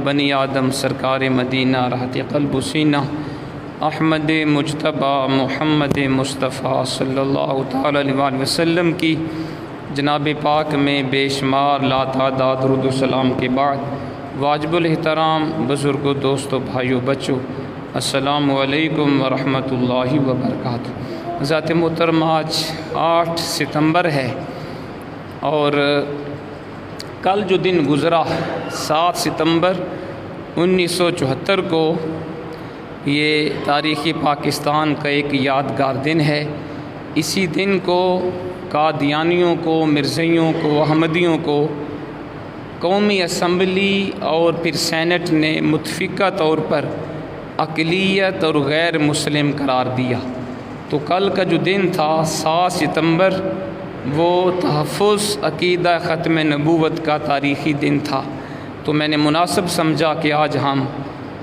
بنی آدم سرکار مدینہ راحت قلب و سینہ احمد مجتبی محمد مصطفیٰ صلی اللہ تعالی علیہ وسلم کی جناب پاک میں بے شمار لاتعداد درود و سلام کے بعد واجب الاحترام بزرگوں دوستوں بھائیوں بچوں السلام علیکم ورحمۃ اللہ وبرکاتہ۔ ذات محترم آج 8 ستمبر ہے اور کل جو دن گزرا 7 ستمبر 1974 کو یہ تاریخی پاکستان کا ایک یادگار دن ہے۔ اسی دن کو قادیانیوں کو، مرزائیوں کو، احمدیوں کو قومی اسمبلی اور پھر سینٹ نے متفقہ طور پر اقلیت اور غیر مسلم قرار دیا۔ تو کل کا جو دن تھا 7 ستمبر وہ تحفظ عقیدہ ختم نبوت کا تاریخی دن تھا۔ تو میں نے مناسب سمجھا کہ آج ہم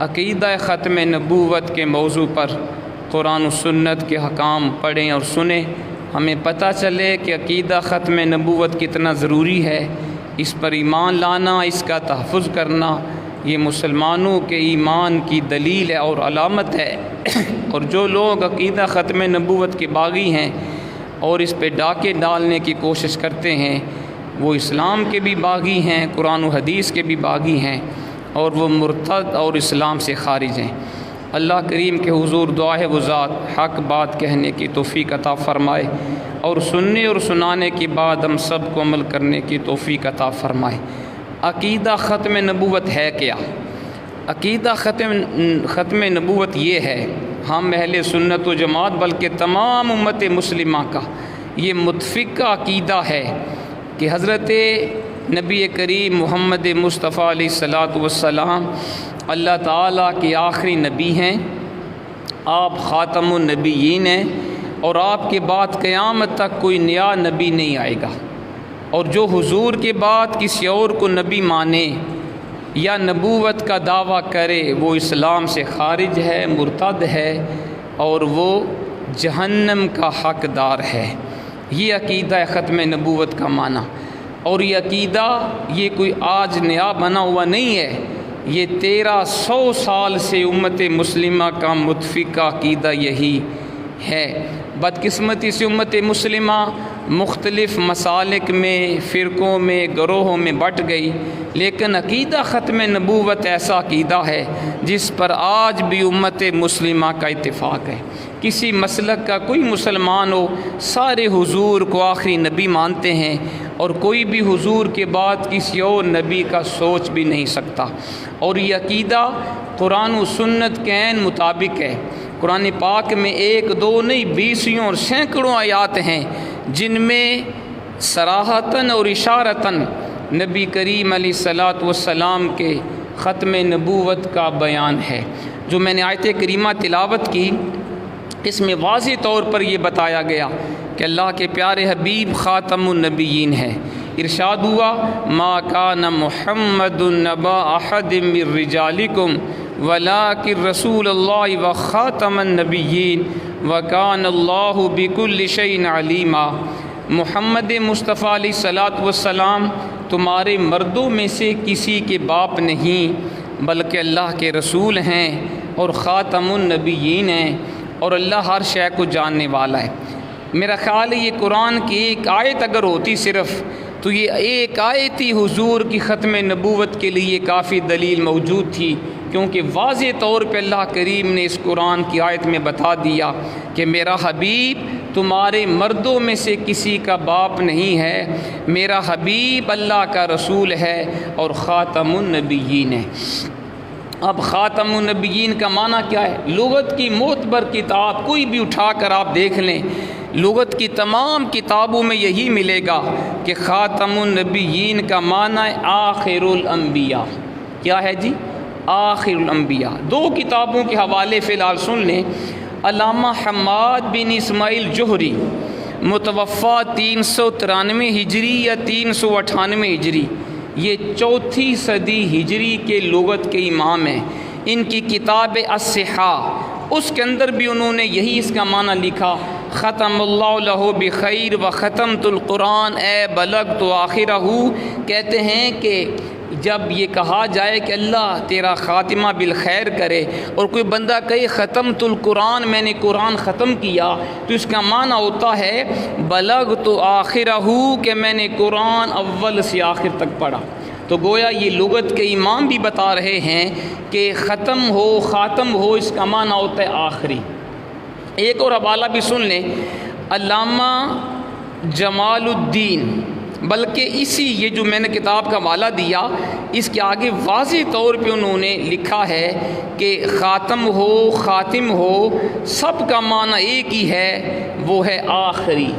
عقیدہ ختم نبوت کے موضوع پر قرآن و سنت کے حکام پڑھیں اور سنیں، ہمیں پتہ چلے کہ عقیدہ ختم نبوت کتنا ضروری ہے، اس پر ایمان لانا، اس کا تحفظ کرنا یہ مسلمانوں کے ایمان کی دلیل ہے اور علامت ہے۔ اور جو لوگ عقیدہ ختم نبوت کے باغی ہیں اور اس پہ ڈاکے ڈالنے کی کوشش کرتے ہیں وہ اسلام کے بھی باغی ہیں، قرآن و حدیث کے بھی باغی ہیں اور وہ مرتد اور اسلام سے خارج ہیں۔ اللہ کریم کے حضور دعا ہے وہ ذات حق بات کہنے کی توفیق عطا فرمائے اور سننے اور سنانے کے بعد ہم سب کو عمل کرنے کی توفیق عطا فرمائے۔ عقیدہ ختم نبوت ہے کیا؟ عقیدہ ختم نبوت یہ ہے، ہم اہل سنت و جماعت بلکہ تمام امت مسلمہ کا یہ متفقہ عقیدہ ہے کہ حضرت نبی کریم محمد مصطفیٰ علیہ الصلاۃ والسلام اللہ تعالیٰ کے آخری نبی ہیں، آپ خاتم النبیین ہیں اور آپ کے بعد قیامت تک کوئی نیا نبی نہیں آئے گا، اور جو حضور کے بعد کسی اور کو نبی مانے یا نبوت کا دعویٰ کرے وہ اسلام سے خارج ہے، مرتد ہے اور وہ جہنم کا حقدار ہے۔ یہ عقیدہ ختم نبوت کا معنی، اور یہ عقیدہ یہ کوئی آج نیا بنا ہوا نہیں ہے، یہ 1300 سال سے امت مسلمہ کا متفقہ عقیدہ یہی ہے۔ بدقسمتی سے امت مسلمہ مختلف مسالک میں، فرقوں میں، گروہوں میں بٹ گئی، لیکن عقیدہ ختم نبوت ایسا عقیدہ ہے جس پر آج بھی امت مسلمہ کا اتفاق ہے۔ کسی مسلک کا کوئی مسلمان ہو سارے حضور کو آخری نبی مانتے ہیں اور کوئی بھی حضور کے بعد کسی اور نبی کا سوچ بھی نہیں سکتا، اور یہ عقیدہ قرآن و سنت کے عین مطابق ہے۔ قرآن پاک میں 1 2 نہیں 20 اور سینکڑوں آیات ہیں جن میں صراحتاً اور اشارتاً نبی کریم علیہ الصلاۃ والسلام کے ختم نبوت کا بیان ہے۔ جو میں نے آیت کریمہ تلاوت کی اس میں واضح طور پر یہ بتایا گیا کہ اللہ کے پیارے حبیب خاتم النبیین ہے۔ ارشاد ہوا ما کان محمد نبا احد من رجالکم ولکن رسول اللہ وخاتم النبیین وکان اللہ بکل شیء علیما۔ محمد مصطفیٰ علیہ الصلاۃ والسلام تمہارے مردوں میں سے کسی کے باپ نہیں بلکہ اللہ کے رسول ہیں اور خاتم النبیین ہیں، اور اللہ ہر شے کو جاننے والا ہے۔ میرا خیال ہے یہ قرآن کی ایک آیت اگر ہوتی صرف تو یہ ایک آیت ہی حضور کی ختم نبوت کے لیے کافی دلیل موجود تھی، کیونکہ واضح طور پہ اللہ کریم نے اس قرآن کی آیت میں بتا دیا کہ میرا حبیب تمہارے مردوں میں سے کسی کا باپ نہیں ہے، میرا حبیب اللہ کا رسول ہے اور خاتم النبیین ہے۔ اب خاتم النبیین کا معنی کیا ہے؟ لغت کی معتبر کتاب کوئی بھی اٹھا کر آپ دیکھ لیں، لغت کی تمام کتابوں میں یہی ملے گا کہ خاتم النبیین کا معنی ہے آخر الانبیاء۔ کیا ہے جی؟ آخر الانبیاء۔ 2 کتابوں کے حوالے فی الحال سن لیں۔ علامہ حماد بن اسماعیل جوہری متوفہ 393 ہجری یا 398 ہجری، یہ 4تھی صدی ہجری کے لغت کے امام ہیں۔ ان کی کتاب الصحاح اس کے اندر بھی انہوں نے یہی اس کا معنی لکھا، ختم اللہ لہ بخیر و ختمت القرآن اے بلغت آخرہ۔ کہتے ہیں کہ جب یہ کہا جائے کہ اللہ تیرا خاتمہ بالخیر کرے، اور کوئی بندہ کہے ختمت القرآن، میں نے قرآن ختم کیا، تو اس کا معنی ہوتا ہے بلغت آخرہ، کہ میں نے قرآن اول سے آخر تک پڑھا۔ تو گویا یہ لغت کے امام بھی بتا رہے ہیں کہ ختم ہو، خاتم ہو، اس کا معنی ہوتا ہے آخری۔ ایک اور حوالہ بھی سن لیں، علامہ جمال الدین، بلکہ اسی یہ جو میں نے کتاب کا حوالہ دیا اس کے آگے واضح طور پہ انہوں نے لکھا ہے کہ خاتم ہو، خاتم ہو، سب کا معنی ایک ہی ہے، وہ ہے آخری۔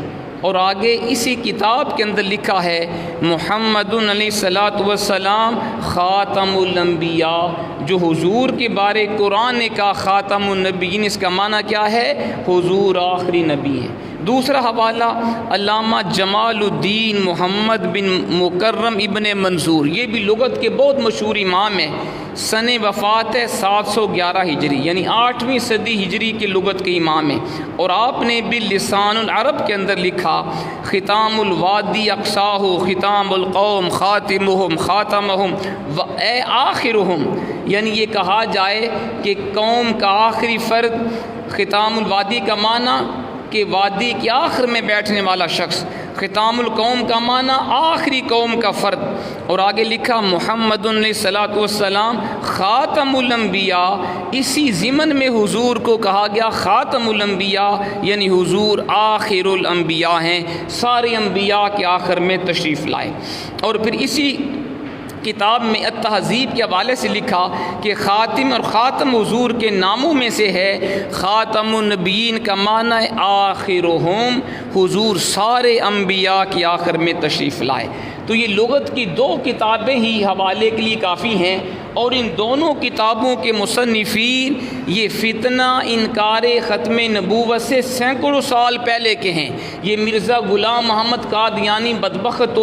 اور آگے اسی کتاب کے اندر لکھا ہے محمد علیہ الصلاۃ والسلام خاتم الانبیاء، جو حضور کے بارے قرآن نے کہا خاتم النبیین، اس کا معنی کیا ہے؟ حضور آخری نبی ہیں۔ دوسرا حوالہ علامہ جمال الدین محمد بن مکرم ابن منظور، یہ بھی لغت کے بہت مشہور امام ہیں، سن وفات ہے 711 ہجری، یعنی 8ویں صدی ہجری کے لغت کے امام ہیں، اور آپ نے بھی لسان العرب کے اندر لکھا ختام الوادی اقصاہ، ختام القوم خاتمہم خاتمہم و اے آخرہم، یعنی یہ کہا جائے کہ قوم کا آخری فرد، ختام الوادی کا معنی کہ وادی کے آخر میں بیٹھنے والا شخص، ختام القوم کا معنی آخری قوم کا فرد، اور آگے لکھا محمد علیہ الصلاۃ والسلام خاتم الانبیاء، اسی ضمن میں حضور کو کہا گیا خاتم الانبیاء، یعنی حضور آخر الانبیاء ہیں، سارے انبیاء کے آخر میں تشریف لائے۔ اور پھر اسی کتاب میں التہذیب کے حوالے سے لکھا کہ خاتم اور خاتم حضور کے ناموں میں سے ہے، خاتم النبیین کا معنی ہے آخرہم، حضور سارے انبیاء کے آخر میں تشریف لائے۔ تو یہ لغت کی 2 کتابیں ہی حوالے کے لیے کافی ہیں، اور ان دونوں کتابوں کے مصنفین یہ فتنہ انکار ختم نبوت سے سینکڑوں سال پہلے کے ہیں۔ یہ مرزا غلام محمد قادیانی بدبخت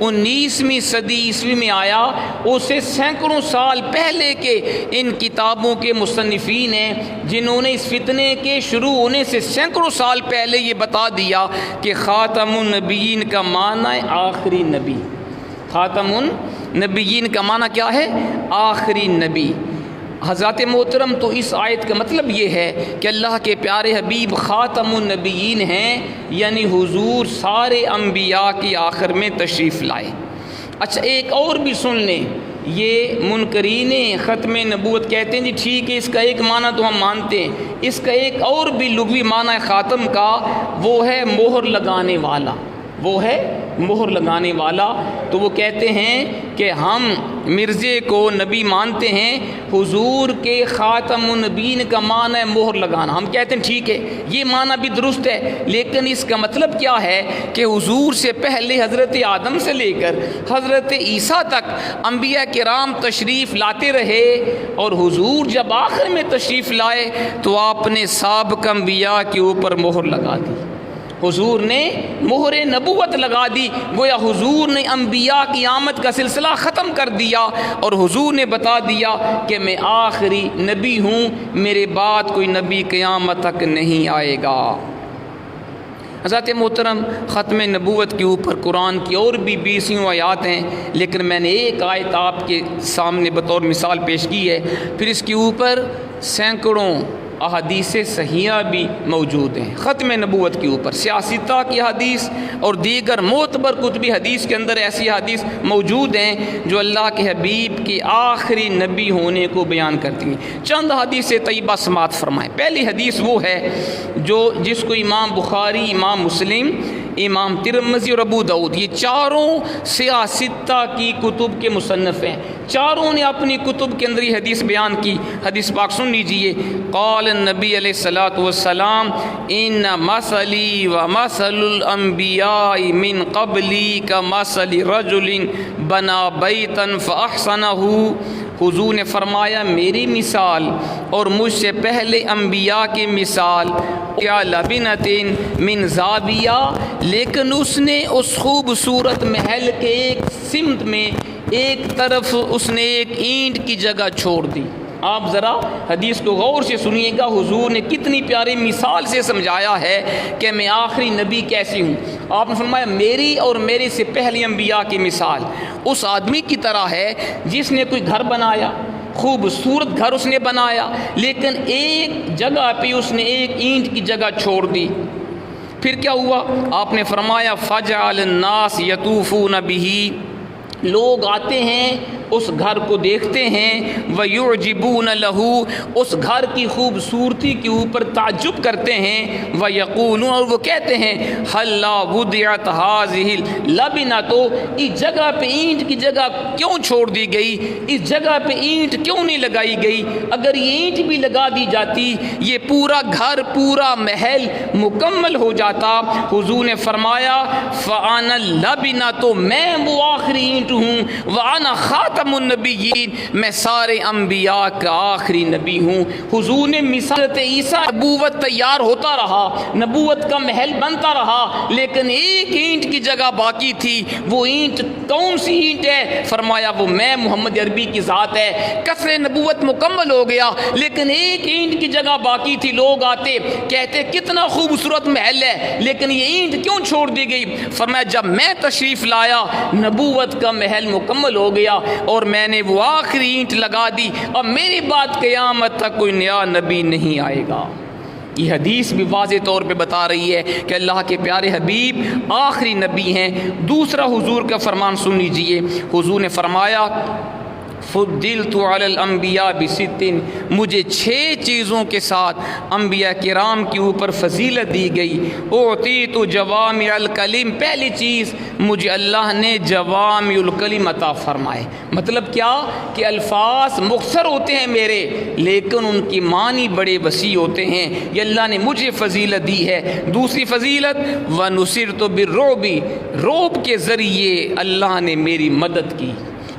19ویں صدی عیسوی میں آیا، اسے سینکڑوں سال پہلے کے ان کتابوں کے مصنفین ہیں، جنہوں نے اس فتنے کے شروع ہونے سے سینکڑوں سال پہلے یہ بتا دیا کہ خاتم النبیین کا معنی ہے آخری نبی۔ خاتم النبیین کا معنی کیا ہے؟ آخری نبی۔ حضرات محترم، تو اس آیت کا مطلب یہ ہے کہ اللہ کے پیارے حبیب خاتم النبیین ہیں، یعنی حضور سارے انبیاء کی آخر میں تشریف لائے۔ اچھا ایک اور بھی سن لیں، یہ منکرین ختم نبوت کہتے ہیں جی ٹھیک ہے، اس کا ایک معنی تو ہم مانتے ہیں، اس کا ایک اور بھی لغوی معنی خاتم کا، وہ ہے مہر لگانے والا، وہ ہے مہر لگانے والا۔ تو وہ کہتے ہیں کہ ہم مرزے کو نبی مانتے ہیں، حضور کے خاتم النبیین کا معنی ہے مہر لگانا، ہم کہتے ہیں ٹھیک ہے یہ معنی بھی درست ہے، لیکن اس کا مطلب کیا ہے کہ حضور سے پہلے حضرت آدم سے لے کر حضرت عیسیٰ تک انبیاء کرام تشریف لاتے رہے، اور حضور جب آخر میں تشریف لائے تو آپ نے سابق انبیاء کے اوپر مہر لگا دی، حضور نے مہر نبوت لگا دی، گویا حضور نے انبیاء کی آمد کا سلسلہ ختم کر دیا، اور حضور نے بتا دیا کہ میں آخری نبی ہوں، میرے بعد کوئی نبی قیامت تک نہیں آئے گا۔ حضرات محترم، ختم نبوت کے اوپر قرآن کی اور بھی 20 آیات ہیں، لیکن میں نے ایک آیت آپ کے سامنے بطور مثال پیش کی ہے، پھر اس کے اوپر سینکڑوں احادیث صحیحہ بھی موجود ہیں ختم نبوت کے اوپر، سیاستہ کی حدیث اور دیگر معتبر کتبی حدیث کے اندر ایسی حدیث موجود ہیں جو اللہ کے حبیب کی آخری نبی ہونے کو بیان کرتی ہیں۔ چند حدیث طیبہ سماعت فرمائیں۔ پہلی حدیث وہ ہے جس کو امام بخاری، امام مسلم، امام ترمذی اور ابو داؤد، یہ چاروں سیاستہ کی کتب کے مصنف ہیں، چاروں نے اپنی کتب کے اندر یہ حدیث بیان کی۔ حدیث پاک سن لیجئے، قال النبی علیہ الصلاۃ والسلام ان مثلی و مثل الانبیاء من قبلی کمثل رجل بنا بیتا فاحسنہ، حضور نے فرمایا میری مثال اور مجھ سے پہلے انبیاء کی مثال کیا لبنۃ من زاویہ، لیکن اس نے اس خوبصورت محل کے ایک سمت میں ایک طرف اس نے ایک اینٹ کی جگہ چھوڑ دی، آپ ذرا حدیث کو غور سے سنیے گا، حضور نے کتنی پیاری مثال سے سمجھایا ہے کہ میں آخری نبی کیسی ہوں۔ آپ نے فرمایا میری اور میرے سے پہلے انبیاء کی مثال اس آدمی کی طرح ہے جس نے کوئی گھر بنایا، خوبصورت گھر اس نے بنایا، لیکن ایک جگہ پہ اس نے ایک اینٹ کی جگہ چھوڑ دی۔ پھر کیا ہوا؟ آپ نے فرمایا فَجَعَلَ النَّاسِ يَطُوفُونَ بِهِ، لوگ آتے ہیں اس گھر کو دیکھتے ہیں، وَيُعْجِبُونَ لَهُ، اس گھر کی خوبصورتی کے اوپر تعجب کرتے ہیں، وَيَقُولُونَ، اور وہ کہتے ہیں هَلْ لَا وُضِعَتْ هَٰذِهِ الْلَبْنَةُ، اس جگہ پہ اینٹ کی جگہ کیوں چھوڑ دی گئی، اس جگہ پہ اینٹ کیوں نہیں لگائی گئی؟ اگر یہ اینٹ بھی لگا دی جاتی یہ پورا گھر پورا محل مکمل ہو جاتا۔ حضور نے فرمایا فَأَنَا الْلَبْنَةُ، میں وہ آخری اینٹ ہوں، وَأَنَا خَاتَمُ النبیین، میں سارے انبیاء کا آخری نبی ہوں۔ حضور نے مثال عیسیٰ، نبوت تیار ہوتا رہا، نبوت کا محل بنتا رہا، لیکن ایک اینٹ کی جگہ باقی تھی۔ وہ اینٹ کون سی اینٹ ہے؟ فرمایا وہ میں محمد عربی کی ذات ہے۔ کفر نبوت مکمل ہو گیا، لیکن ایک اینٹ کی جگہ باقی تھی۔ لوگ آتے کہتے کتنا خوبصورت محل ہے، لیکن یہ اینٹ کیوں چھوڑ دی گئی؟ فرمایا جب میں تشریف لایا نبوت کا محل مکمل ہو گیا اور میں نے وہ آخری اینٹ لگا دی، اب میری بات قیامت تک کوئی نیا نبی نہیں آئے گا۔ یہ حدیث بھی واضح طور پہ بتا رہی ہے کہ اللہ کے پیارے حبیب آخری نبی ہیں۔ دوسرا حضور کا فرمان سن لیجئے، حضور نے فرمایا فضلت علی الانبیاء بست، مجھے 6 چیزوں کے ساتھ انبیاء کرام کے اوپر فضیلت دی گئی۔ اعطیت جوامع الکلم، پہلی چیز مجھے اللہ نے جوامع الکلم عطا فرمائے۔ مطلب کیا کہ الفاظ مختصر ہوتے ہیں میرے، لیکن ان کی معنی بڑے وسیع ہوتے ہیں، یہ اللہ نے مجھے فضیلت دی ہے۔ دوسری فضیلت ونصرت بالرعب، رعب کے ذریعے اللہ نے میری مدد کی۔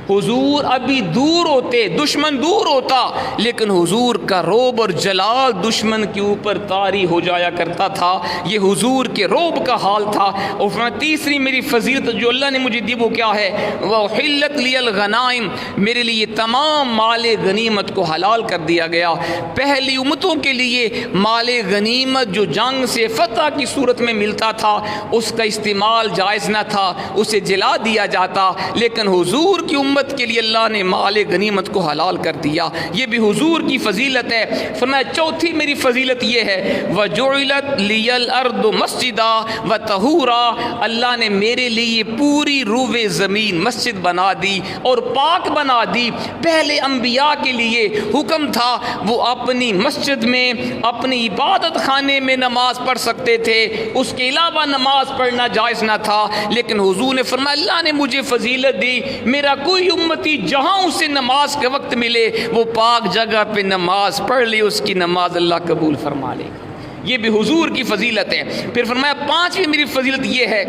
حضور ابھی دور ہوتے، دشمن دور ہوتا، لیکن حضور کا رعب اور جلال دشمن کے اوپر طاری ہو جایا کرتا تھا۔ یہ حضور کے رعب کا حال تھا۔ اور تیسری میری فضیلت جو اللہ نے مجھے دی وہ کیا ہے؟ وَأُحِلَّتْ لِيَ الْغَنَائِمُ، میرے لیے تمام مال غنیمت کو حلال کر دیا گیا۔ پہلی امتوں کے لیے مال غنیمت جو جنگ سے فتح کی صورت میں ملتا تھا اس کا استعمال جائز نہ تھا، اسے جلا دیا جاتا، لیکن حضور کی امت کے لیے اللہ نے مال غنیمت کو حلال کر دیا۔ یہ بھی حضور کی فضیلت ہے۔ فرمایا چوتھی میری فضیلت یہ ہے وَجُعِلَتْ لِيَ الْأَرْضُ مَسْجِدًا وَطَهُورًا، اللہ نے میرے لیے پوری روئے زمین مسجد بنا دی اور پاک بنا دی۔ پہلے انبیاء کے لیے حکم تھا وہ اپنی مسجد میں اپنی عبادت خانے میں نماز پڑھ سکتے تھے، اس کے علاوہ نماز پڑھنا جائز نہ تھا، لیکن حضور نے فرمایا اللہ نے مجھے فضیلت دی، میرا کوئی امتی جہاں اسے نماز کے وقت ملے وہ پاک جگہ پہ نماز پڑھ لے، اس کی نماز اللہ قبول فرما لے گا۔ یہ بھی حضور کی فضیلت ہے۔ پھر فرمایا پانچویں میری فضیلت یہ ہے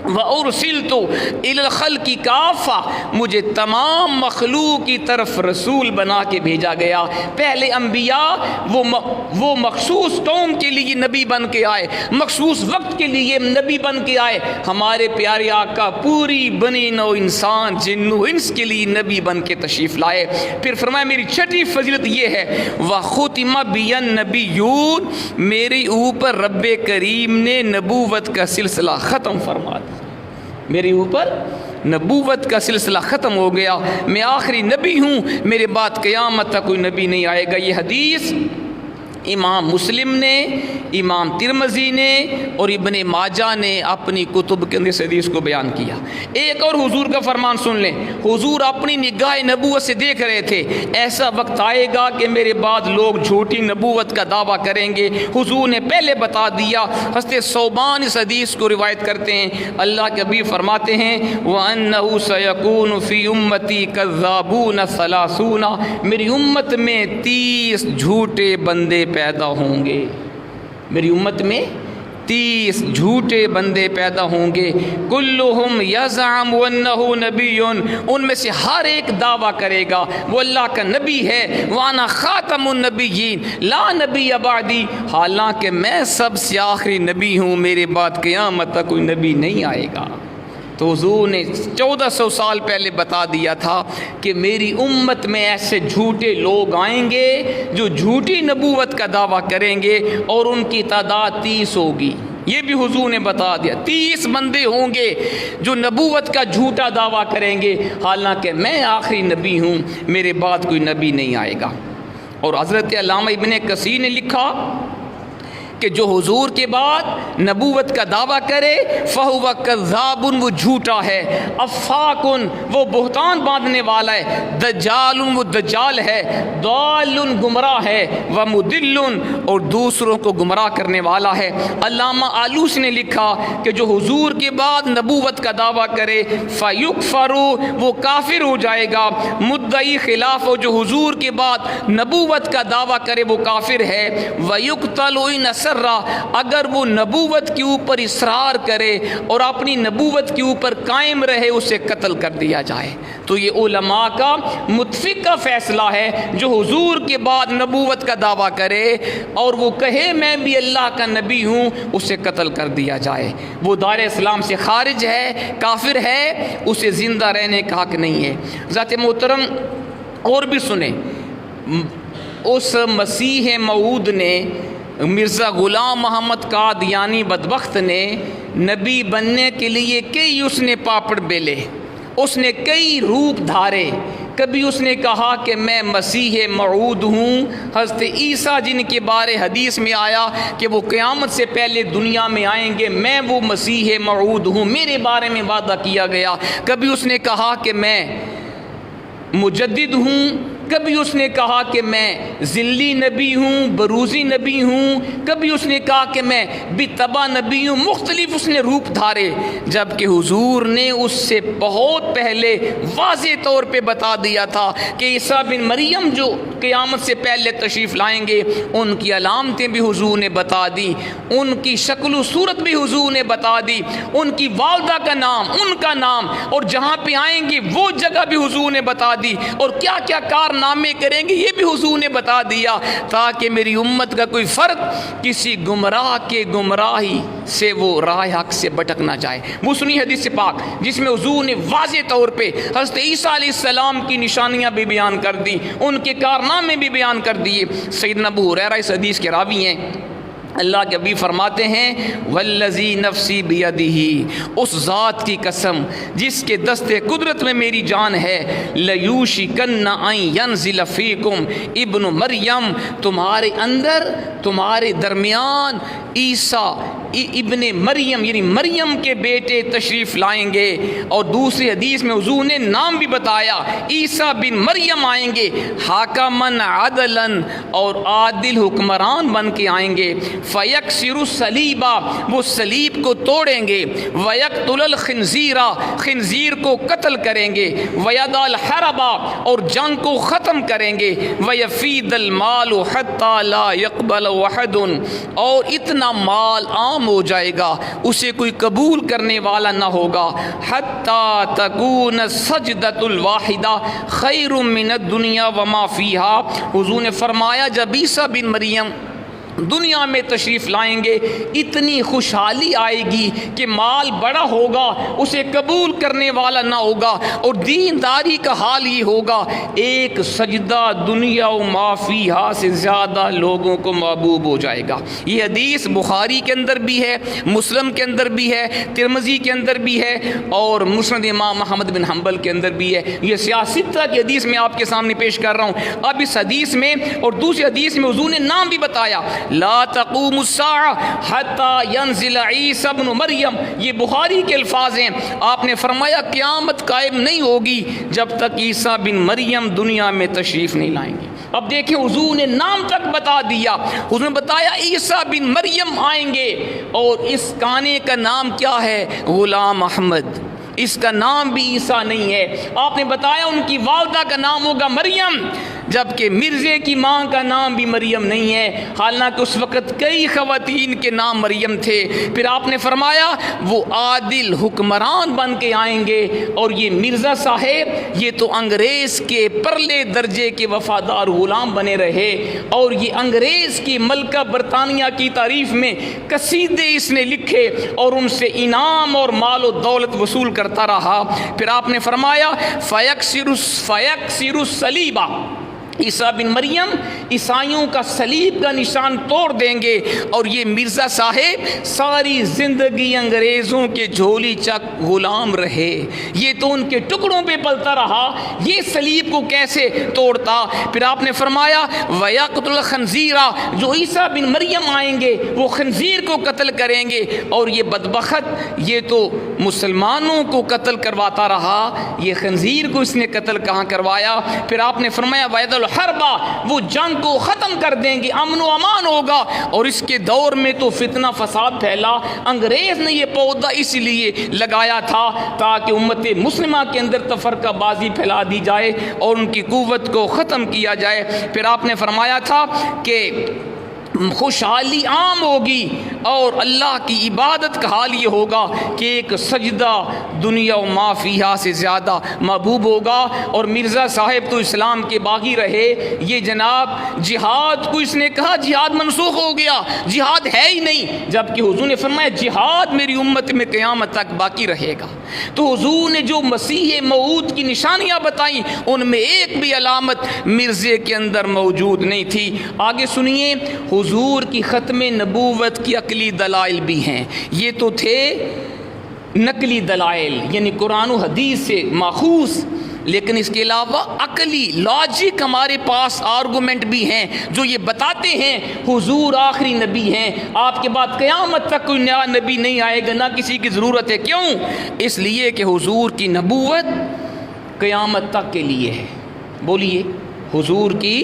وَأُرْسِلْتُ إِلَى الْخَلْقِ كَافَّةً، مجھے تمام مخلوق کی طرف رسول بنا کے بھیجا گیا۔ پہلے انبیاء وہ مخصوص قوم کے لیے نبی بن کے آئے، مخصوص وقت کے لیے نبی بن کے آئے۔ ہمارے پیارے آقا پوری بنی نو انسان جن و انس کے لیے نبی بن کے تشریف لائے۔ پھر فرمایا میری چھٹی فضیلت یہ ہے وَخُتِمَ بِيَ النَّبِيُّونَ، میرے اوپر رب کریم نے نبوت کا سلسلہ ختم فرما دیا، میرے اوپر نبوت کا سلسلہ ختم ہو گیا، میں آخری نبی ہوں، میرے بعد قیامت تک کوئی نبی نہیں آئے گا۔ یہ حدیث امام مسلم نے، امام ترمذی نے اور ابن ماجہ نے اپنی کتب کے اندر اس حدیث کو بیان کیا۔ ایک اور حضور کا فرمان سن لیں، حضور اپنی نگاہ نبوت سے دیکھ رہے تھے ایسا وقت آئے گا کہ میرے بعد لوگ جھوٹی نبوت کا دعویٰ کریں گے۔ حضور نے پہلے بتا دیا، حضرت ثوبان اس حدیث کو روایت کرتے ہیں، اللہ کے حبیب فرماتے ہیں وَأَنَّهُ سَيَكُونُ فِي أُمَّتِي كَذَّابُونَ ثَلَاثُونَ، میری امت میں 30 جھوٹے بندے پیدا ہوں گے، میری امت میں 30 جھوٹے بندے پیدا ہوں گے، کلہم یزعم انہ نبی، ان میں سے ہر ایک دعویٰ کرے گا وہ اللہ کا نبی ہے، وانا خاتم النبیین لا نبی بعدی، حالانکہ میں سب سے آخری نبی ہوں، میرے بعد قیامت تک کوئی نبی نہیں آئے گا۔ تو حضور نے 1400 سال پہلے بتا دیا تھا کہ میری امت میں ایسے جھوٹے لوگ آئیں گے جو جھوٹی نبوت کا دعویٰ کریں گے اور ان کی تعداد 30 ہوگی. یہ بھی حضور نے بتا دیا 30 بندے ہوں گے جو نبوت کا جھوٹا دعویٰ کریں گے، حالانکہ میں آخری نبی ہوں، میرے بعد کوئی نبی نہیں آئے گا. اور حضرت علامہ ابن کثیر نے لکھا کہ جو حضور کے بعد نبوت کا دعویٰ کرے فہو کذاب، وہ جھوٹا ہے، افاک، وہ بہتان باندھنے والا ہے، دجال، وہ دجال ہے، ضال، گمراہ ہے، ومضل، اور دوسروں کو گمراہ کرنے والا ہے. علامہ آلوسی نے لکھا کہ جو حضور کے بعد نبوت کا دعویٰ کرے فیکفر، وہ کافر ہو جائے گا. مدعی خلاف، جو حضور کے بعد نبوت کا دعویٰ کرے وہ کافر ہے. ویقتل ان اگر وہ نبوت کے اوپر اصرار کرے اور اپنی نبوت کے اوپر قائم رہے اسے قتل کر دیا جائے. تو یہ علماء کا متفقہ فیصلہ ہے، جو حضور کے بعد نبوت کا دعویٰ کرے اور وہ کہے میں بھی اللہ کا نبی ہوں اسے قتل کر دیا جائے. وہ دار اسلام سے خارج ہے، کافر ہے، اسے زندہ رہنے کا حق نہیں ہے. ذات محترم اور بھی سنیں، اس مسیح موعود نے، مرزا غلام محمد قادیانی بدبخت نے نبی بننے کے لیے کئی اس نے پاپڑ بیلے، اس نے کئی روپ دھارے. کبھی اس نے کہا کہ میں مسیح موعود ہوں. حضرت عیسیٰ جن کے بارے حدیث میں آیا کہ وہ قیامت سے پہلے دنیا میں آئیں گے، میں وہ مسیح موعود ہوں، میرے بارے میں وعدہ کیا گیا. کبھی اس نے کہا کہ میں مجدد ہوں، کبھی اس نے کہا کہ میں ذلی نبی ہوں، بروزی نبی ہوں، کبھی اس نے کہا کہ میں بتبا نبی ہوں. مختلف اس نے روپ دھارے، جبکہ حضور نے اس سے بہت پہلے واضح طور پہ بتا دیا تھا کہ عیسیٰ بن مریم جو قیامت سے پہلے تشریف لائیں گے ان کی علامتیں بھی حضور نے بتا دی، ان کی شکل و صورت بھی حضور نے بتا دی، ان کی والدہ کا نام، ان کا نام، اور جہاں پہ آئیں گے وہ جگہ بھی حضور نے بتا دی، اور کیا کیا کارنامے کریں گے یہ بھی حضور نے بتا دیا، تاکہ میری امت کا کوئی فرد کسی گمراہ کے گمراہی سے وہ راہ حق سے بھٹک نہ جائے. وہ سنی حدیث پاک جس میں حضور نے واضح طور پہ حضرت عیسیٰ علیہ السلام کی نشانیاں بھی بیان کر دی، ان کے کارنامے بھی بیان کر دیے. سیدنا ابو ہریرہ اس حدیث کے راوی ہیں. اللہ کے نبی فرماتے ہیں والذی نفسی بیدہ، اس ذات کی قسم جس کے دست قدرت میں میری جان ہے، لیوشکن ان ینزل فیکم ابن مریم، تمہارے اندر، تمہارے درمیان عیسیٰ ابن مریم یعنی مریم کے بیٹے تشریف لائیں گے. اور دوسری حدیث میں حضور نے نام بھی بتایا، عیسیٰ بن مریم آئیں گے حاکمن عدلن، اور عادل حکمران بن کے آئیں گے. فیکسر الصلیبہ، وہ صلیب کو توڑیں گے. ویقتل الخنزیرہ، خنزیر کو قتل کریں گے. ویدع الحربہ، اور جنگ کو ختم کریں گے. ویفید المال حتی لا یقبل واحد، اور اتنا مال عام ہو جائے گا اسے کوئی قبول کرنے والا نہ ہوگا. حتی تکون السجدۃ الواحدہ خیر من الدنیا وما فیہا. حضور نے فرمایا جب عیسیٰ بن مریم دنیا میں تشریف لائیں گے اتنی خوشحالی آئے گی کہ مال بڑا ہوگا اسے قبول کرنے والا نہ ہوگا، اور دینداری کا حال یہ ہوگا ایک سجدہ دنیا و ما فیہا سے زیادہ لوگوں کو محبوب ہو جائے گا. یہ حدیث بخاری کے اندر بھی ہے، مسلم کے اندر بھی ہے، ترمذی کے اندر بھی ہے، اور مسند امام احمد بن حنبل کے اندر بھی ہے. یہ سیاستہ کی حدیث میں آپ کے سامنے پیش کر رہا ہوں. اب اس حدیث میں اور دوسری حدیث میں حضور نے نام بھی بتایا، لا تقوم الساعہ حتی ینزل عیسیٰ ابن مریم. یہ بخاری کے الفاظ ہیں. آپ نے فرمایا قیامت قائم نہیں ہوگی جب تک عیسیٰ بن مریم دنیا میں تشریف نہیں لائیں گے. اب دیکھیں حضور نے نام تک بتا دیا. حضور نے بتایا عیسیٰ بن مریم آئیں گے، اور اس کانے کا نام کیا ہے؟ غلام احمد. اس کا نام بھی عیسیٰ نہیں ہے. آپ نے بتایا ان کی والدہ کا نام ہوگا مریم. جبکہ مرزے کی ماں کا نام بھی مریم نہیں ہے، حالانکہ اس وقت کئی خواتین کے نام مریم تھے۔ پھر آپ نے فرمایا وہ عادل حکمران بن کے آئیں گے، اور یہ مرزا صاحب یہ تو انگریز کے پرلے درجے کے وفادار غلام بنے رہے، اور یہ انگریز کی ملکہ برطانیہ کی تعریف میں قصیدے اس نے لکھے اور ان سے انعام اور مال و دولت وصول کرتا رہا۔ پھر آپ نے فرمایا فیکسر الصلیبہ، عیسیٰ بن مریم عیسائیوں کا صلیب کا نشان توڑ دیں گے، اور یہ مرزا صاحب ساری زندگی انگریزوں کے جھولی چک غلام رہے، یہ تو ان کے ٹکڑوں پہ پلتا رہا، یہ صلیب کو کیسے توڑتا؟ پھر آپ نے فرمایا وَيَقْتُلُ الْخَنْزِيرَ، جو عیسیٰ بن مریم آئیں گے وہ خنزیر کو قتل کریں گے، اور یہ بدبخت یہ تو مسلمانوں کو قتل کرواتا رہا، یہ خنزیر کو اس نے قتل کہاں کروایا؟ پھر آپ نے فرمایا وَيَدْعُ الحربہ، وہ جنگ کو ختم کر دیں گے، امن و امان ہوگا۔ اور اس کے دور میں تو فتنہ فساد پھیلا، انگریز نے یہ پودا اس لیے لگایا تھا تاکہ امت مسلمہ کے اندر تفرقہ بازی پھیلا دی جائے اور ان کی قوت کو ختم کیا جائے۔ پھر آپ نے فرمایا تھا کہ خوشحالی عام ہوگی، اور اللہ کی عبادت کا حال یہ ہوگا کہ ایک سجدہ دنیا و ما فیہا سے زیادہ محبوب ہوگا۔ اور مرزا صاحب تو اسلام کے باغی رہے، یہ جناب جہاد کو اس نے کہا جہاد منسوخ ہو گیا، جہاد ہے ہی نہیں، جبکہ حضور نے فرمایا جہاد میری امت میں قیامت تک باقی رہے گا۔ تو حضور نے جو مسیح موعود کی نشانیاں بتائیں ان میں ایک بھی علامت مرزے کے اندر موجود نہیں تھی۔ آگے سنیے، حضور کی ختم نبوت کی عقلی دلائل بھی ہیں، یہ تو تھے نقلی دلائل یعنی قرآن و حدیث سے ماخوذ، لیکن اس کے علاوہ عقلی لاجک ہمارے پاس آرگومنٹ بھی ہیں جو یہ بتاتے ہیں حضور آخری نبی ہیں، آپ کے بعد قیامت تک کوئی نیا نبی نہیں آئے گا، نہ کسی کی ضرورت ہے۔ کیوں؟ اس لیے کہ حضور کی نبوت قیامت تک کے لیے ہے۔ بولیے، حضور کی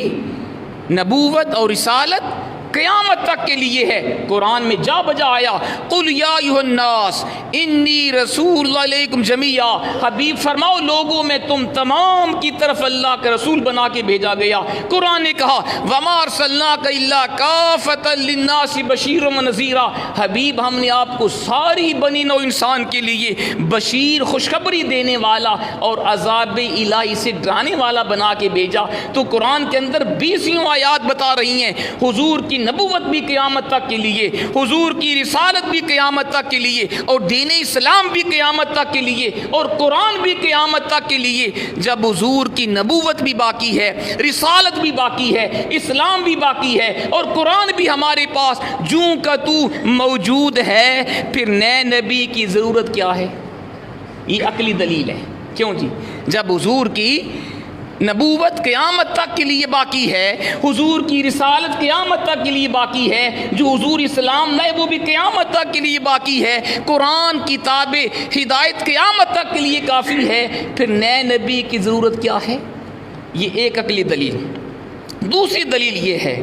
نبوت اور رسالت قیامت تک کے لیے ہے۔ قرآن میں جا بجا آیا قل یا ایھا الناس انی رسول اللہ علیکم جمیعا، حبیب فرماؤ لوگوں میں تم تمام کی طرف اللہ کا رسول بنا کے بھیجا گیا۔ قرآن نے کہا وما ارسلناک الا کافۃ للناس بشیرا ونذیرا، حبیب ہم نے آپ کو ساری بنی نوع انسان کے لیے بشیر خوشخبری دینے والا اور عذاب الہی سے ڈرانے والا بنا کے بھیجا۔ تو قرآن کے اندر 20 آیات بتا رہی ہیں حضور کی نبوت بھی قیامت تک کے لیے، حضور کی رسالت بھی قیامت تک کے لیے، اور دین اسلام بھی قیامت تک کے لیے، اور قرآن بھی قیامت تک کے لیے۔ جب حضور کی نبوت بھی باقی ہے، رسالت بھی باقی ہے، اسلام بھی باقی ہے، اور قرآن بھی ہمارے پاس جوں کا تو موجود ہے، پھر نئے نبی کی ضرورت کیا ہے؟ یہ عقلی دلیل ہے۔ کیوں جی؟ جب حضور کی نبوت قیامت تک کے لیے باقی ہے، حضور کی رسالت قیامت تک کے لیے باقی ہے، جو حضور اسلام لائے وہ بھی قیامت تک کے لیے باقی ہے، قرآن کتاب ہدایت قیامت تک کے لیے کافی ہے، پھر نئے نبی کی ضرورت کیا ہے؟ یہ ایک عقلی دلیل۔ دوسری دلیل یہ ہے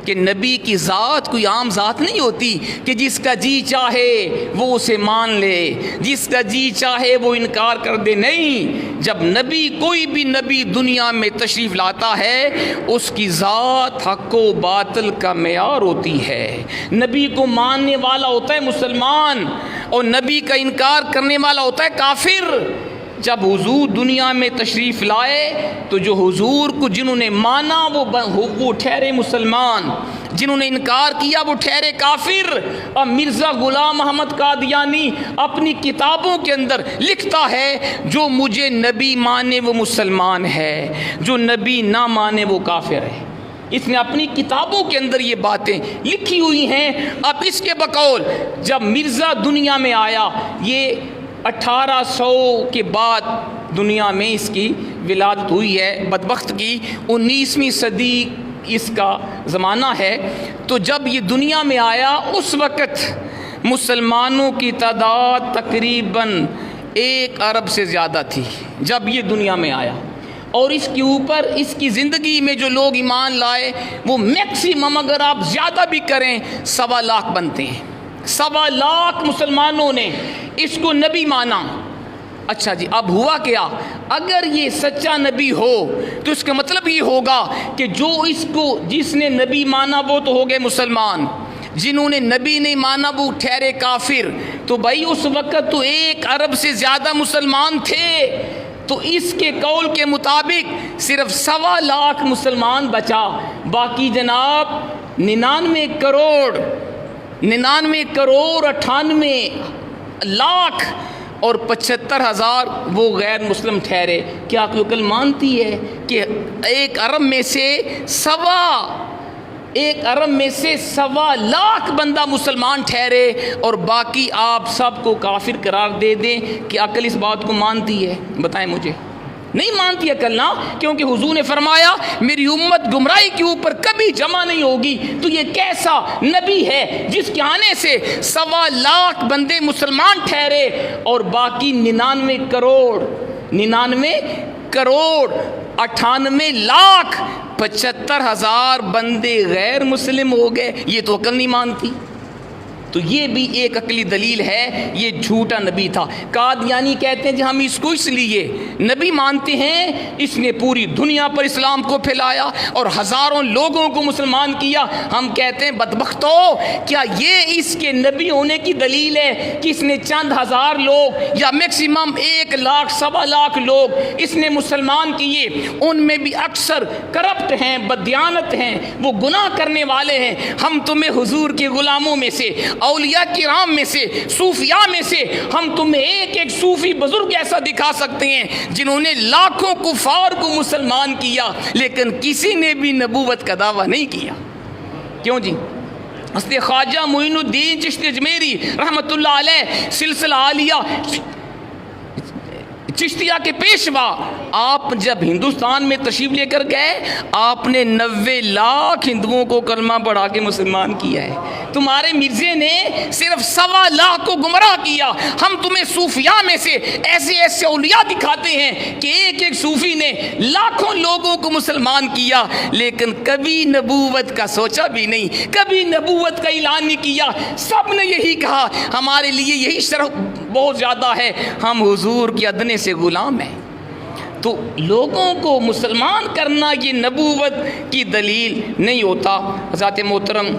کہ نبی کی ذات کوئی عام ذات نہیں ہوتی کہ جس کا جی چاہے وہ اسے مان لے، جس کا جی چاہے وہ انکار کر دے۔ نہیں، جب نبی کوئی بھی نبی دنیا میں تشریف لاتا ہے اس کی ذات حق و باطل کا معیار ہوتی ہے۔ نبی کو ماننے والا ہوتا ہے مسلمان، اور نبی کا انکار کرنے والا ہوتا ہے کافر۔ جب حضور دنیا میں تشریف لائے تو جو حضور کو جنہوں نے مانا وہ ٹھہرے مسلمان، جنہوں نے انکار کیا وہ ٹھہرے کافر۔ اور مرزا غلام احمد قادیانی اپنی کتابوں کے اندر لکھتا ہے جو مجھے نبی مانے وہ مسلمان ہے، جو نبی نہ مانے وہ کافر ہے۔ اس نے اپنی کتابوں کے اندر یہ باتیں لکھی ہوئی ہیں۔ اب اس کے بقول جب مرزا دنیا میں آیا، یہ 1800 کے بعد دنیا میں اس کی ولادت ہوئی ہے، بدبخت کی 19ویں صدی اس کا زمانہ ہے۔ تو جب یہ دنیا میں آیا اس وقت مسلمانوں کی تعداد تقریباً 1 ارب سے زیادہ تھی جب یہ دنیا میں آیا، اور اس کے اوپر اس کی زندگی میں جو لوگ ایمان لائے وہ میکسیمم اگر آپ زیادہ بھی کریں 1.25 لاکھ بنتے ہیں۔ 1.25 لاکھ مسلمانوں نے اس کو نبی مانا، اچھا جی، اب ہوا کیا؟ اگر یہ سچا نبی ہو تو اس کا مطلب یہ ہوگا کہ جس نے نبی مانا وہ تو ہو گئے مسلمان، جنہوں نے نبی نہیں مانا وہ ٹھہرے کافر۔ تو بھائی اس وقت تو 1 ارب سے زیادہ مسلمان تھے، تو اس کے قول کے مطابق صرف 1.25 لاکھ مسلمان بچا، باقی جناب 99 کروڑ 98 لاکھ اور 75,000 وہ غیر مسلم ٹھہرے۔ کیا کوئی عقل مانتی ہے کہ 1 ارب میں سے 1.25 لاکھ بندہ مسلمان ٹھہرے اور باقی آپ سب کو کافر قرار دے دیں؟ کہ عقل اس بات کو مانتی ہے؟ بتائیں مجھے، نہیں مانتی عقل نا، کیونکہ حضور نے فرمایا میری امت گمراہی کے اوپر کبھی جمع نہیں ہوگی۔ تو یہ کیسا نبی ہے جس کے آنے سے 1.25 لاکھ بندے مسلمان ٹھہرے اور باقی 99 کروڑ 98 لاکھ 75,000 بندے غیر مسلم ہو گئے؟ یہ تو عقل نہیں مانتی۔ تو یہ بھی ایک عقلی دلیل ہے، یہ جھوٹا نبی تھا۔ قادیانی کہتے ہیں جی ہم اس کو اس لیے نبی مانتے ہیں، اس نے پوری دنیا پر اسلام کو پھیلایا اور ہزاروں لوگوں کو مسلمان کیا۔ ہم کہتے ہیں بدبختو، کیا یہ اس کے نبی ہونے کی دلیل ہے کہ اس نے چند ہزار لوگ یا میکسیمم 1 لاکھ 1.25 لاکھ لوگ اس نے مسلمان کیے؟ ان میں بھی اکثر کرپٹ ہیں، بددیانت ہیں، وہ گناہ کرنے والے ہیں۔ ہم تمہیں حضور کے غلاموں میں سے، اولیاء کرام میں سے، صوفیاء میں سے ہم تمہیں ایک صوفی بزرگ ایسا دکھا سکتے ہیں جنہوں نے لاکھوں کفار کو مسلمان کیا، لیکن کسی نے بھی نبوت کا دعویٰ نہیں کیا۔ کیوں جی؟ حضرت خواجہ معین الدین چشتی اجمیری رحمۃ اللہ علیہ سلسلہ عالیہ چشتیہ کے پیشوا، آپ جب ہندوستان میں تشریف لے کر گئے، آپ نے 90 لاکھ ہندوؤں کو کلمہ پڑھا کے مسلمان کیا ہے۔ تمہارے مرزے نے صرف 1.25 لاکھ کو گمراہ کیا۔ ہم تمہیں صوفیاء میں سے ایسے اولیاء دکھاتے ہیں کہ ایک صوفی نے لاکھوں لوگوں کو مسلمان کیا، لیکن کبھی نبوت کا سوچا بھی نہیں، کبھی نبوت کا اعلان نہیں کیا۔ سب نے یہی کہا ہمارے لیے یہی شرف بہت زیادہ ہے، ہم حضور کے ادنے سے غلام ہیں۔ تو لوگوں کو مسلمان کرنا یہ نبوت کی دلیل نہیں ہوتا۔ حضرات محترم،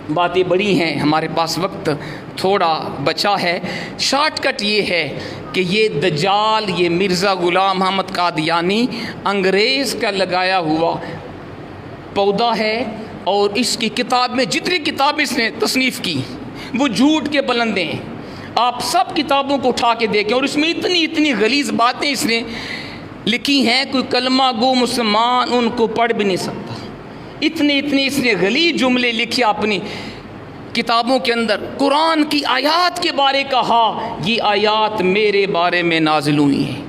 باتیں بڑی ہیں، ہمارے پاس وقت تھوڑا بچا ہے۔ شارٹ کٹ یہ ہے کہ یہ دجال، یہ مرزا غلام محمد قادیانی انگریز کا لگایا ہوا پودا ہے، اور اس کی کتاب میں جتنی کتابیں اس نے تصنیف کی وہ جھوٹ کے پلندے ہیں۔ آپ سب کتابوں کو اٹھا کے دیکھیں، اور اس میں اتنی غلیظ باتیں اس نے لکھی ہیں، کوئی کلمہ گو مسلمان ان کو پڑھ بھی نہیں سکتا۔ اتنے اس نے غلیظ جملے لکھے اپنی کتابوں کے اندر۔ قرآن کی آیات کے بارے کہا یہ آیات میرے بارے میں نازل ہوئی ہیں،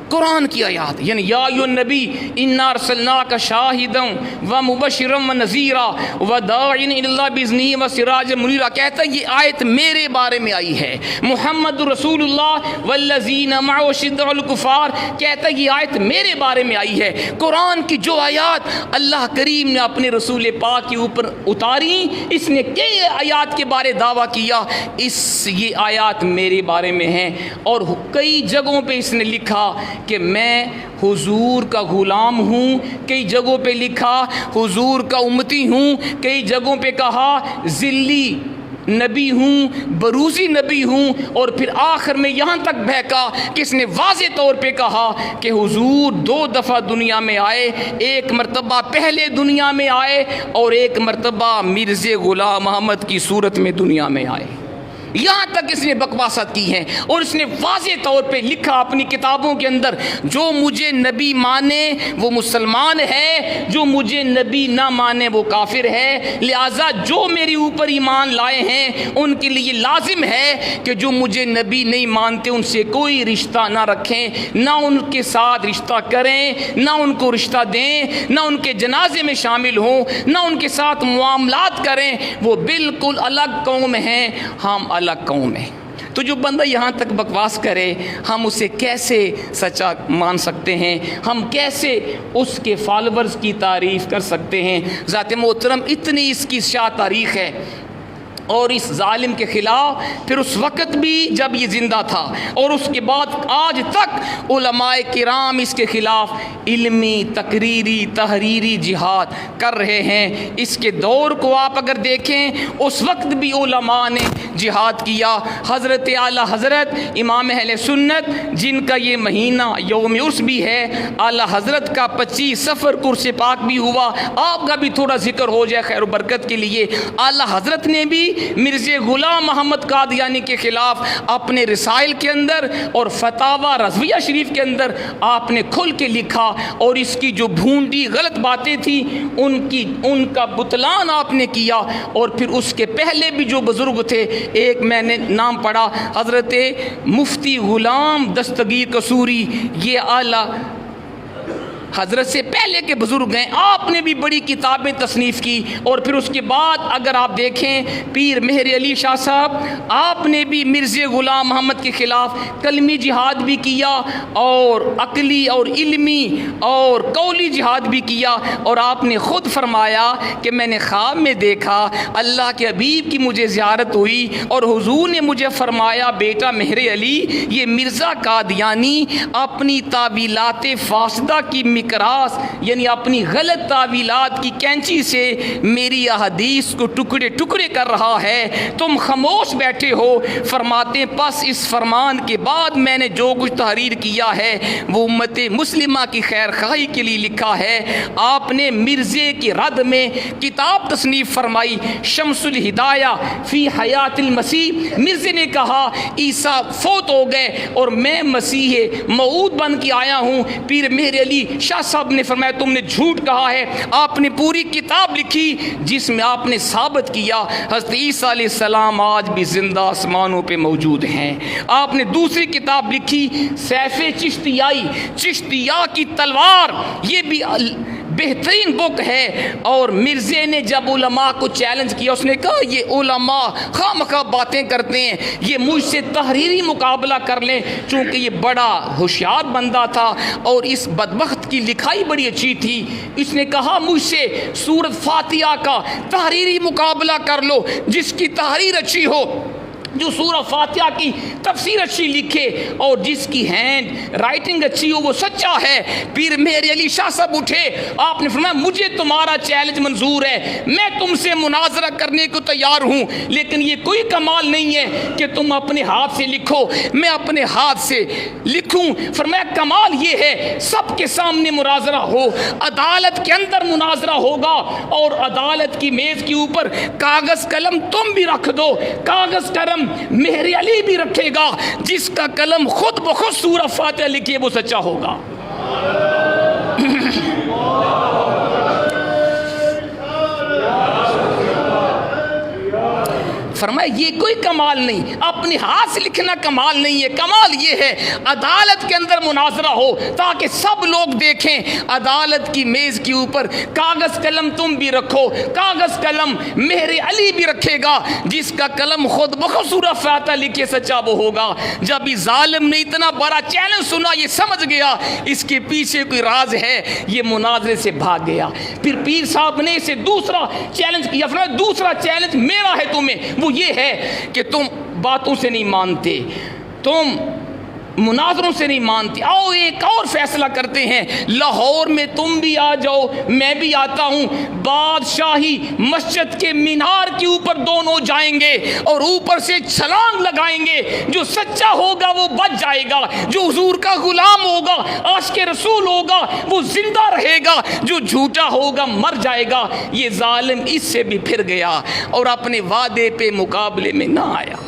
قرآن کی آیات، یعنی یا ایھا النبی انا ارسلناک شاہدا ومبشرا ونذیرا وداعیا الی اللہ باذنہ وسراجا منیرا، کہتا ہے یہ آیت میرے بارے میں آئی ہے۔ محمد رسول اللہ والذین معہ اشداء علی الکفار، کہتا ہے یہ آیت میرے بارے میں آئی ہے۔ قرآن کی جو آیات اللہ کریم نے اپنے رسول پاک کے اوپر اتاری، اس نے کئی آیات کے بارے دعویٰ کیا یہ آیات میرے بارے میں ہیں، اور کئی جگہوں پہ اس نے لکھا کہ میں حضور کا غلام ہوں، کئی جگہوں پہ لکھا حضور کا امتی ہوں، کئی جگہوں پہ کہا ذلی نبی ہوں، بروزی نبی ہوں، اور پھر آخر میں یہاں تک بہکا کہ اس نے واضح طور پہ کہا کہ حضور 2 دفعہ دنیا میں آئے، ایک مرتبہ پہلے دنیا میں آئے اور ایک مرتبہ مرزا غلام محمد کی صورت میں دنیا میں آئے۔ یہاں تک اس نے بکواست کی ہیں، اور اس نے واضح طور پہ لکھا اپنی کتابوں کے اندر جو مجھے نبی مانے وہ مسلمان ہے، جو مجھے نبی نہ مانے وہ کافر ہے، لہٰذا جو میرے اوپر ایمان لائے ہیں ان کے لیے لازم ہے کہ جو مجھے نبی نہیں مانتے ان سے کوئی رشتہ نہ رکھیں، نہ ان کے ساتھ رشتہ کریں، نہ ان کو رشتہ دیں، نہ ان کے جنازے میں شامل ہوں، نہ ان کے ساتھ معاملات کریں، وہ بالکل الگ قوم ہیں، ہم الگ قوم ہے۔ تو جو بندہ یہاں تک بکواس کرے ہم اسے کیسے سچا مان سکتے ہیں؟ ہم کیسے اس کے فالورز کی تعریف کر سکتے ہیں؟ ذات محترم اتنی اس کی شاہ تاریخ ہے اور اس ظالم کے خلاف پھر اس وقت بھی جب یہ زندہ تھا اور اس کے بعد آج تک علماء کرام اس کے خلاف علمی تقریری تحریری جہاد کر رہے ہیں۔ اس کے دور کو آپ اگر دیکھیں اس وقت بھی علماء نے جہاد کیا۔ حضرت اعلیٰ حضرت امام اہل سنت جن کا یہ مہینہ یوم عرس بھی ہے، اعلیٰ حضرت کا 25 صفر قرص پاک بھی ہوا، آپ کا بھی تھوڑا ذکر ہو جائے خیر و برکت کے لیے۔ اعلیٰ حضرت نے بھی مرزا غلام محمد قادیانی کے خلاف اپنے رسائل کے اندر اور فتاوی رضویہ شریف کے اندر آپ نے کھل کے لکھا، اور اس کی جو بھونڈی غلط باتیں تھیں ان کا بطلان آپ نے کیا۔ اور پھر اس کے پہلے بھی جو بزرگ تھے، ایک میں نے نام پڑھا حضرت مفتی غلام دستگیر قصوری، یہ اعلیٰ حضرت سے پہلے کے بزرگ ہیں، آپ نے بھی بڑی کتابیں تصنیف کی۔ اور پھر اس کے بعد اگر آپ دیکھیں پیر مہر علی شاہ صاحب، آپ نے بھی مرزا غلام محمد کے خلاف کلمی جہاد بھی کیا اور عقلی اور علمی اور قولی جہاد بھی کیا۔ اور آپ نے خود فرمایا کہ میں نے خواب میں دیکھا اللہ کے حبیب کی مجھے زیارت ہوئی اور حضور نے مجھے فرمایا بیٹا مہر علی، یہ مرزا قادیانی اپنی تعویلات فاسدہ کی مکراس یعنی اپنی غلط تعویلات کی کینچی سے میری احادیث کو ٹکڑے ٹکڑے کر رہا ہے، تم خاموش بیٹھے ہو۔ فرماتے ہیں پس اس فرمان کے بعد میں نے جو کچھ تحریر کیا ہے وہ امت مسلمہ کی خیر خواہی کے لیے لکھا ہے۔ آپ نے مرزے کی رد میں کتاب تصنیف فرمائی شمس الہدایہ فی حیات المسیح۔ مرزے نے کہا عیسیٰ فوت ہو گئے اور میں مسیح موعود بن کے آیا ہوں۔ پیر مہر علی شاہ صاحب نے فرمایا تم نے جھوٹ کہا ہے۔ آپ نے پوری کتاب لکھی جس میں آپ نے ثابت کیا حضرت عیسیٰ علیہ السلام آج بھی زندہ آسمانوں پہ موجود ہیں۔ آپ نے دوسری کتاب لکھی سیف چشتیائی، چشتیہ کی تلوار، یہ بھی بہترین بک ہے۔ اور مرزے نے جب علماء کو چیلنج کیا اس نے کہا یہ علماء خواہ مخواہ باتیں کرتے ہیں، یہ مجھ سے تحریری مقابلہ کر لیں، چونکہ یہ بڑا ہوشیار بندہ تھا اور اس بدبخت کی لکھائی بڑی اچھی تھی۔ اس نے کہا مجھ سے سورۃ فاتحہ کا تحریری مقابلہ کر لو، جس کی تحریر اچھی ہو، جو سورہ فاتحہ کی تفسیر اچھی لکھے اور جس کی ہینڈ رائٹنگ اچھی ہو وہ سچا ہے۔ پیر مہر علی شاہ صاحب اٹھے، آپ نے فرمایا مجھے تمہارا چیلنج منظور ہے، میں تم سے مناظرہ کرنے کو تیار ہوں، لیکن یہ کوئی کمال نہیں ہے کہ تم اپنے ہاتھ سے لکھو میں اپنے ہاتھ سے لکھوں۔ فرمایا کمال یہ ہے سب کے سامنے مناظرہ ہو، عدالت کے اندر مناظرہ ہوگا اور عدالت کی میز کے اوپر کاغذ قلم تم بھی رکھ دو، کاغذ قلم مہر علی بھی رکھے گا، جس کا قلم خود بخود سورہ فاتحہ لکھے وہ سچا ہوگا۔ فرمایا یہ کوئی کمال نہیں، اپنے ہاتھ سے لکھنا کمال نہیں ہے، کمال یہ ہے عدالت کے اندر مناظرہ ہو تاکہ سب لوگ دیکھیں، عدالت کی میز کے اوپر کاغذ قلم تم بھی رکھو، کاغذ قلم مہر علی بھی رکھے گا، جس کا قلم خود بخود سورہ فاتحہ لکھے سچا وہ ہوگا۔ جب اس ظالم نے اتنا بڑا چیلنج سنا یہ سمجھ گیا اس کے پیچھے کوئی راز ہے، یہ مناظرے سے بھاگ گیا۔ پھر پیر صاحب نے اسے دوسرا چیلنج کیا، فرمایا دوسرا چیلنج میرا ہے تمہیں، وہ یہ ہے کہ تم باتوں سے نہیں مانتے، تم مناظروں سے نہیں مانتے، آؤ ایک اور فیصلہ کرتے ہیں، لاہور میں تم بھی آ جاؤ میں بھی آتا ہوں، بادشاہی مسجد کے مینار کے اوپر دونوں جائیں گے اور اوپر سے چھلانگ لگائیں گے، جو سچا ہوگا وہ بچ جائے گا، جو حضور کا غلام ہوگا عاشق رسول ہوگا وہ زندہ رہے گا، جو جھوٹا ہوگا مر جائے گا۔ یہ ظالم اس سے بھی پھر گیا اور اپنے وعدے پہ مقابلے میں نہ آیا۔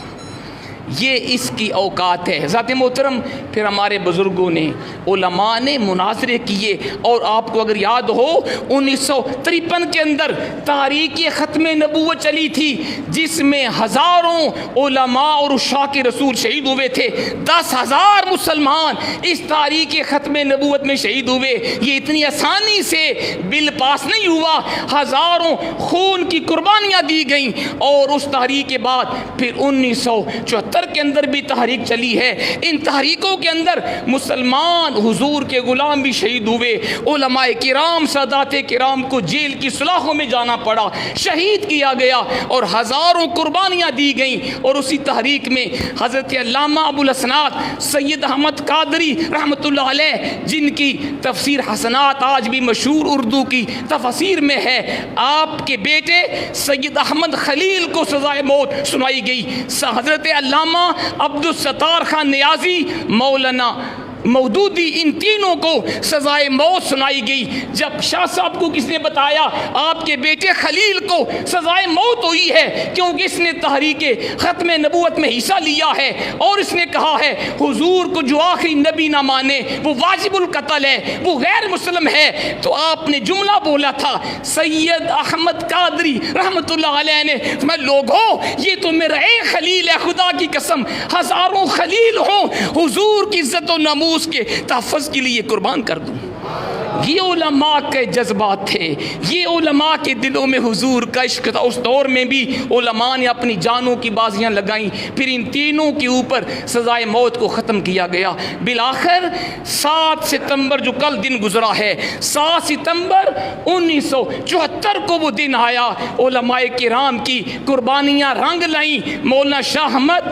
یہ اس کی اوقات ہے۔ ذات محترم پھر ہمارے بزرگوں نے علماء نے مناظرے کیے، اور آپ کو اگر یاد ہو 1953 کے اندر تحریک ختم نبوت چلی تھی جس میں ہزاروں علماء اور عشاق رسول شہید ہوئے تھے، 10,000 مسلمان اس تحریک ختم نبوت میں شہید ہوئے۔ یہ اتنی آسانی سے بل پاس نہیں ہوا، ہزاروں خون کی قربانیاں دی گئیں، اور اس تحریک کے بعد پھر 1974 74 کے اندر بھی تحریک چلی ہے. ان تحریکوں کے اندر مسلمان حضور کے غلام بھی شہید ہوئے. علماء کرام سادات کرام کو جیل کی سلاخوں میں جانا پڑا, شہید کیا گیا اور ہزاروں قربانیاں دی گئیں. اور اسی تحریک میں حضرت علامہ ابو الحسنات سید احمد قادری رحمۃ اللہ علیہ, جن کی تفسیر حسنات آج بھی مشہور اردو کی تفسیر میں ہے, آپ کے بیٹے سید احمد خلیل کو سزائے موت سنائی گئی. حضرت علامہ عبدالستار خان نیازی, مولانا مودودی, ان تینوں کو سزائے موت سنائی گئی. جب شاہ صاحب کو کس نے بتایا آپ کے بیٹے خلیل کو سزائے موت ہوئی ہے کیونکہ اس نے تحریک ختم نبوت میں حصہ لیا ہے اور اس نے کہا ہے حضور کو جو آخری نبی نہ مانے وہ واجب القتل ہے, وہ غیر مسلم ہے, تو آپ نے جملہ بولا تھا سید احمد قادری رحمۃ اللہ علیہ نے, میں لوگوں یہ تو میرا ایک خلیل ہے, خدا کی قسم ہزاروں خلیل ہوں, حضور کی عزت و ناموس کے تحفظ کے لیے قربان کر دوں. یہ علماء کے جذبات تھے, یہ علماء کے دلوں میں حضور کا عشق تھا. اس دور میں بھی علماء نے اپنی جانوں کی بازیاں لگائیں, پھر ان تینوں کے اوپر سزائے موت کو ختم کیا گیا. بالآخر 7 ستمبر جو کل دن گزرا ہے, 7 ستمبر 1974 کو وہ دن آیا. علماء کرام کی قربانیاں رنگ لائیں. مولانا شاہ احمد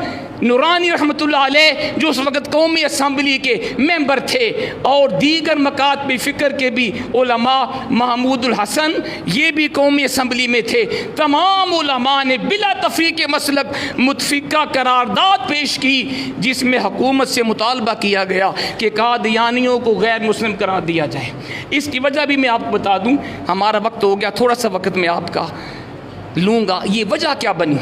نورانی رحمۃ اللہ علیہ جو اس وقت قومی اسمبلی کے ممبر تھے, اور دیگر مکاتب فکر کے بھی علماء, محمود الحسن یہ بھی قومی اسمبلی میں تھے. تمام علماء نے بلا تفریق مسلک متفقہ قرارداد پیش کی جس میں حکومت سے مطالبہ کیا گیا کہ قادیانیوں کو غیر مسلم قرار دیا جائے. اس کی وجہ بھی میں آپ کو بتا دوں, ہمارا وقت ہو گیا, تھوڑا سا وقت میں آپ کا لوں گا. یہ وجہ کیا بنی؟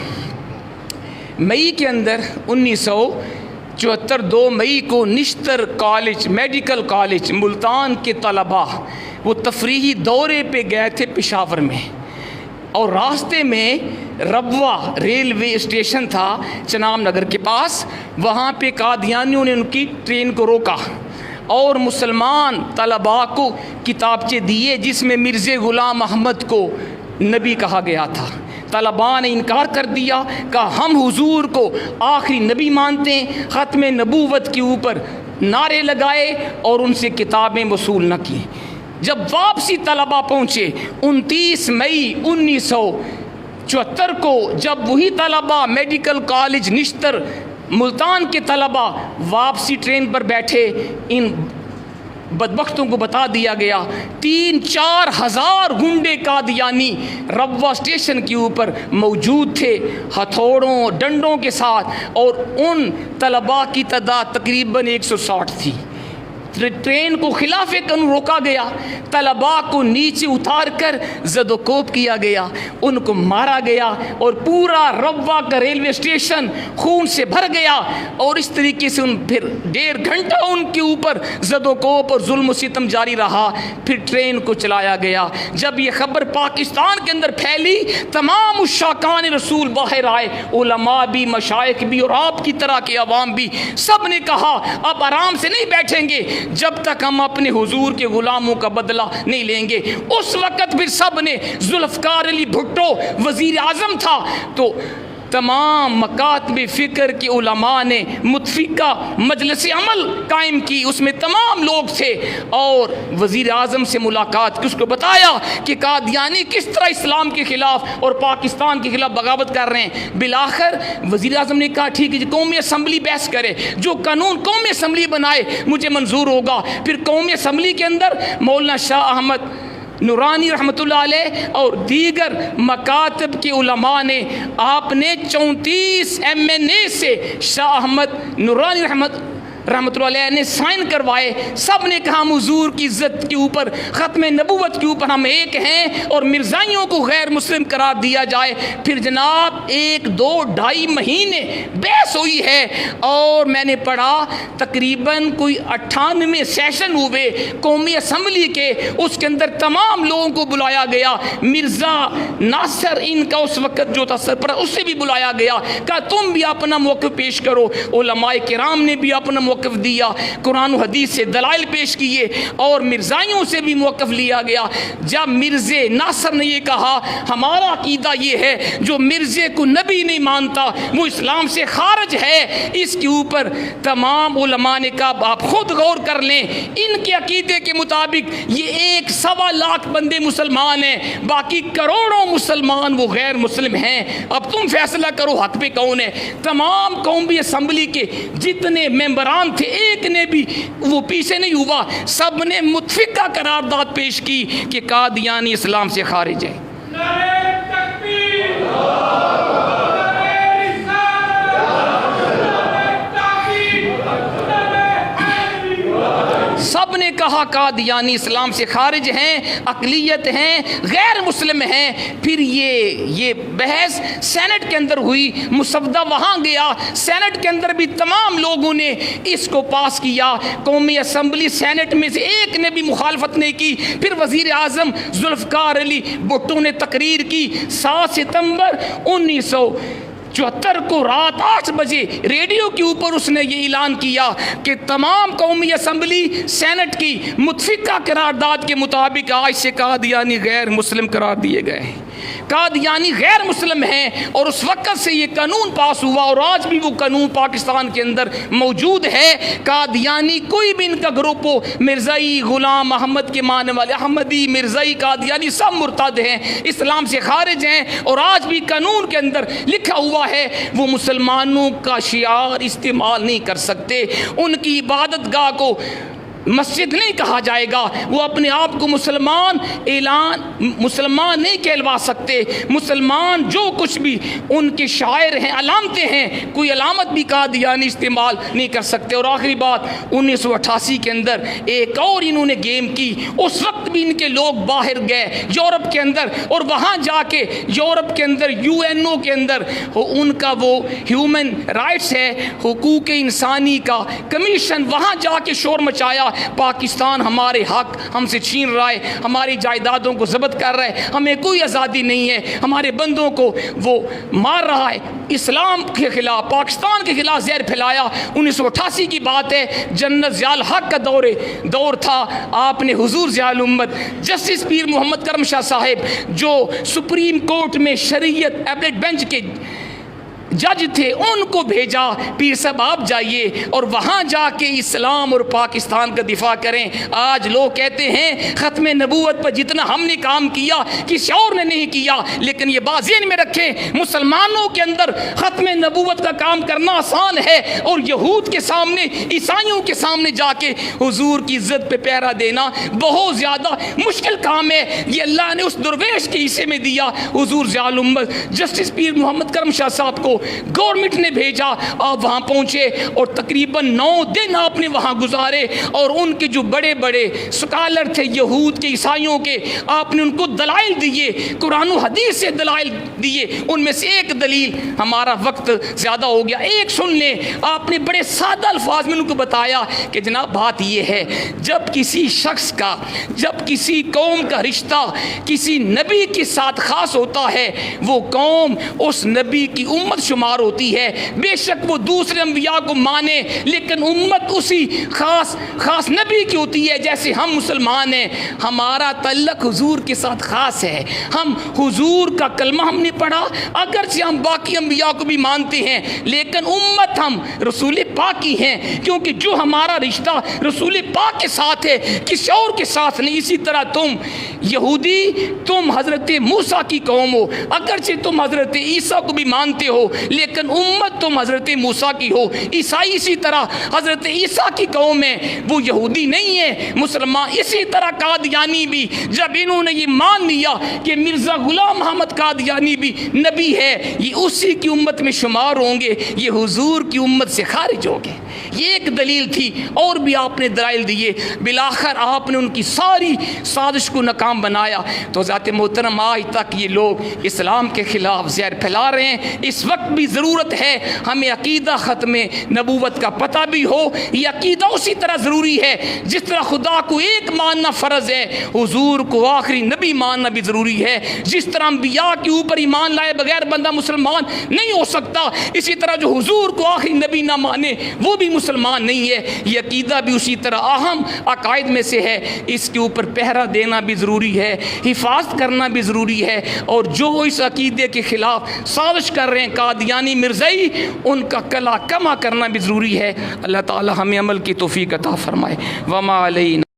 مئی کے اندر 1974 2 مئی کو نشتر کالج, میڈیکل کالج ملتان کے طلباء وہ تفریحی دورے پہ گئے تھے پشاور میں, اور راستے میں ربوہ ریلوے اسٹیشن تھا چنام نگر کے پاس, وہاں پہ قادیانیوں نے ان کی ٹرین کو روکا اور مسلمان طلباء کو کتابچے دیے جس میں مرزا غلام احمد کو نبی کہا گیا تھا. طلباء نے انکار کر دیا, کہا ہم حضور کو آخری نبی مانتے ہیں. ختم نبوت کے اوپر نعرے لگائے اور ان سے کتابیں وصول نہ کی. جب واپسی طلباء پہنچے 29 مئی 1974 کو, جب وہی طلباء میڈیکل کالج نشتر ملتان کے طلباء واپسی ٹرین پر بیٹھے, ان بدبختوں کو بتا دیا گیا 3-4 ہزار گنڈے قادیانی ربوہ اسٹیشن کے اوپر موجود تھے ہتھوڑوں ڈنڈوں کے ساتھ, اور ان طلباء کی تعداد تقریباً 160 تھی. ٹرین کو خلاف قانون روکا گیا, طلباء کو نیچے اتار کر زد و کوب کیا گیا, ان کو مارا گیا, اور پورا ربوہ کا ریلوے اسٹیشن خون سے بھر گیا. اور اس طریقے سے ان پھر 1.5 گھنٹہ ان کے اوپر زد و کوب اور ظلم و ستم جاری رہا. پھر ٹرین کو چلایا گیا. جب یہ خبر پاکستان کے اندر پھیلی, تمام عشاقان رسول باہر آئے, علماء بھی, مشائخ بھی, اور آپ کی طرح کے عوام بھی, سب نے کہا اب آرام سے نہیں بیٹھیں گے جب تک ہم اپنے حضور کے غلاموں کا بدلہ نہیں لیں گے. اس وقت پھر سب نے, ذوالفقار علی بھٹو وزیر اعظم تھا, تو تمام مکاتب فکر کے علماء نے متفقہ مجلس عمل قائم کی. اس میں تمام لوگ تھے, اور وزیر اعظم سے ملاقات کی, اس کو بتایا کہ قادیانی کس طرح اسلام کے خلاف اور پاکستان کے خلاف بغاوت کر رہے ہیں. بالآخر وزیر اعظم نے کہا ٹھیک ہے جی, قومی اسمبلی بحث کرے, جو قانون قومی اسمبلی بنائے مجھے منظور ہوگا. پھر قومی اسمبلی کے اندر مولانا شاہ احمد نورانی رحمۃ اللہ علیہ اور دیگر مکاتب کے علماء نے, آپ نے 34 MNA سے شاہ احمد نورانی رحمۃ اللہ علیہ نے سائن کروائے. سب نے کہا حضور کی عزت کے اوپر, ختم نبوت کے اوپر ہم ایک ہیں, اور مرزائیوں کو غیر مسلم قرار دیا جائے. پھر جناب 1-2-2.5 مہینے بحث ہوئی ہے, اور میں نے پڑھا تقریباً کوئی 98 سیشن ہوئے قومی اسمبلی کے. اس کے اندر تمام لوگوں کو بلایا گیا. مرزا ناصر ان کا اس وقت جو تھا سرپرست, اسے بھی بلایا گیا, کہا تم بھی اپنا موقف پیش کرو. علماء کرام نے بھی اپنا موقف دیا, قرآن و حدیث سے دلائل پیش کیے, اور مرزائیوں سے بھی موقف لیا گیا. جب مرزے ناصر نے یہ کہا ہمارا عقیدہ یہ ہے جو مرزے کو نبی نہیں مانتا وہ اسلام سے خارج ہے, اس کے اوپر تمام علماء نے کہا آپ خود غور کر لیں, ان کے عقیدے کے مطابق یہ 1.25 لاکھ بندے مسلمان ہیں, باقی کروڑوں مسلمان وہ غیر مسلم ہیں. اب تم فیصلہ کرو حق پہ کون ہے. تمام قومی اسمبلی کے جتنے ممبران تھے ایک نے بھی وہ پیچھے نہیں ہوا, سب نے متفقہ قرارداد پیش کی کہ قادیانی اسلام سے خارج ہے. سب نے کہا قادیانی اسلام سے خارج ہیں, اقلیت ہیں, غیر مسلم ہیں. پھر یہ بحث سینٹ کے اندر ہوئی, مسودہ وہاں گیا, سینٹ کے اندر بھی تمام لوگوں نے اس کو پاس کیا. قومی اسمبلی سینٹ میں سے ایک نے بھی مخالفت نہیں کی. پھر وزیر اعظم ذوالفقار علی بھٹو نے تقریر کی 7 ستمبر 1974 کو رات 8 بجے ریڈیو کے اوپر اس نے یہ اعلان کیا کہ تمام قومی اسمبلی سینٹ کی متفقہ قرارداد کے مطابق آج سے قادیانی غیر مسلم قرار دیے گئے ہیں. قادیانی غیر مسلم ہیں, اور اس وقت سے یہ قانون پاس ہوا اور آج بھی وہ قانون پاکستان کے اندر موجود ہے. قادیانی کوئی بھی ان کا گروپ ہو, مرزائی, غلام احمد کے ماننے والے, احمدی, مرزائی, قادیانی سب مرتد ہیں, اسلام سے خارج ہیں, اور آج بھی قانون کے اندر لکھا ہوا ہے وہ مسلمانوں کا شعار استعمال نہیں کر سکتے, ان کی عبادت گاہ کو مسجد نہیں کہا جائے گا, وہ اپنے آپ کو مسلمان نہیں کہلوا سکتے. مسلمان جو کچھ بھی ان کے شاعر ہیں, علامتیں ہیں, کوئی علامت بھی قادیانی استعمال نہیں کر سکتے. اور آخری بات 1988 کے اندر ایک اور انہوں نے گیم کی. اس وقت بھی ان کے لوگ باہر گئے یورپ کے اندر, اور وہاں جا کے یورپ کے اندر UNO کے اندر ان کا وہ ہیومن رائٹس ہے, حقوق انسانی کا کمیشن, وہاں جا کے شور مچایا پاکستان ہمارے حق ہم سے چھین رہا ہے, ہماری جائیدادوں کو ضبط کر رہا ہے, ہمیں کوئی آزادی نہیں ہے, ہمارے بندوں کو وہ مار رہا ہے. اسلام کے خلاف, پاکستان کے خلاف زہر پھیلایا. 1988 کی بات ہے, جنرل ضیاء الحق کا دور تھا. آپ نے حضور ضیاء الامت جسٹس پیر محمد کرم شاہ صاحب جو سپریم کورٹ میں شریعت ایپلیٹ بینچ کے جج تھے, ان کو بھیجا, پیر صاحب آپ جائیے اور وہاں جا کے اسلام اور پاکستان کا دفاع کریں. آج لوگ کہتے ہیں ختم نبوت پر جتنا ہم نے کام کیا کسی اور نے نہیں کیا, لیکن یہ بات ذہن میں رکھیں مسلمانوں کے اندر ختم نبوت کا کام کرنا آسان ہے, اور یہود کے سامنے, عیسائیوں کے سامنے جا کے حضور کی عزت پہ پہرا دینا بہت زیادہ مشکل کام ہے. یہ اللہ نے اس درویش کے حصے میں دیا. حضور ضیاء الامت جسٹس پیر محمد کرم شاہ صاحب کو گورنمنٹ نے بھیجا, آپ وہاں پہنچے اور تقریباً 9 دن آپ نے وہاں گزارے, اور ان کے جو بڑے بڑے سکالر تھے یہود کے, عیسائیوں کے, آپ نے ان کو دلائل دیے, قرآن و حدیث سے دلائل دیے. ان میں سے ایک دلیل, ہمارا وقت زیادہ ہو گیا, ایک سن لیں. آپ نے بڑے سادہ الفاظ میں ان کو بتایا کہ جناب بات یہ ہے, جب کسی شخص کا, جب کسی قوم کا رشتہ کسی نبی کے ساتھ خاص ہوتا ہے, وہ قوم اس نبی کی امت شمار ہوتی ہے. بے شک وہ دوسرے انبیاء کو مانے, لیکن امت اسی خاص نبی کی ہوتی ہے. جیسے ہم مسلمان ہیں, ہمارا تعلق حضور کے ساتھ خاص ہے, ہم حضور کا کلمہ ہم نے پڑھا, اگرچہ ہم باقی انبیاء کو بھی مانتے ہیں, لیکن امت ہم رسول پاک کی ہیں, کیونکہ جو ہمارا رشتہ رسول پاک کے ساتھ ہے کسی اور کے ساتھ نہیں. اسی طرح تم یہودی, تم حضرت موسیٰ کی قوم ہو, اگرچہ تم حضرت عیسیٰ کو بھی مانتے ہو, لیکن امت تم حضرت موسیٰ کی ہو. عیسائی اسی طرح حضرت عیسیٰ کی قوم ہے, وہ یہودی نہیں ہے, مسلمان. اسی طرح قادیانی بھی, جب انہوں نے یہ مان لیا کہ مرزا غلام احمد قادیانی بھی نبی ہے, یہ اسی کی امت میں شمار ہوں گے, یہ حضور کی امت سے خارج ہو گئے. یہ ایک دلیل تھی, اور بھی آپ نے دلائل دیے. بالآخر آپ نے ان کی ساری سازش کو ناکام بنایا. تو ذات محترم آج تک یہ لوگ اسلام کے خلاف زہر پھیلا رہے ہیں. اس وقت وقت بھی ضرورت ہے ہمیں عقیدہ ختم نبوت کا پتہ بھی ہو. یہ عقیدہ اسی طرح ضروری ہے جس طرح خدا کو ایک ماننا فرض ہے، حضور کو آخری نبی ماننا بھی ضروری ہے. جس طرح انبیاء کے اوپر ایمان لائے بغیر بندہ مسلمان نہیں ہو سکتا، اسی طرح جو حضور کو آخری نبی نہ مانے وہ بھی مسلمان نہیں ہے. یہ عقیدہ بھی اسی طرح اہم عقائد میں سے ہے. اس کے اوپر پہرا دینا بھی ضروری ہے، حفاظت کرنا بھی ضروری ہے. اور جو اس عقیدے کے خلاف سازش کر رہے ہیں قادیانی مرزائی، ان کا کلا کما کرنا بھی ضروری ہے. اللہ تعالی ہمیں عمل کی توفیق عطا فرمائے. وما علینا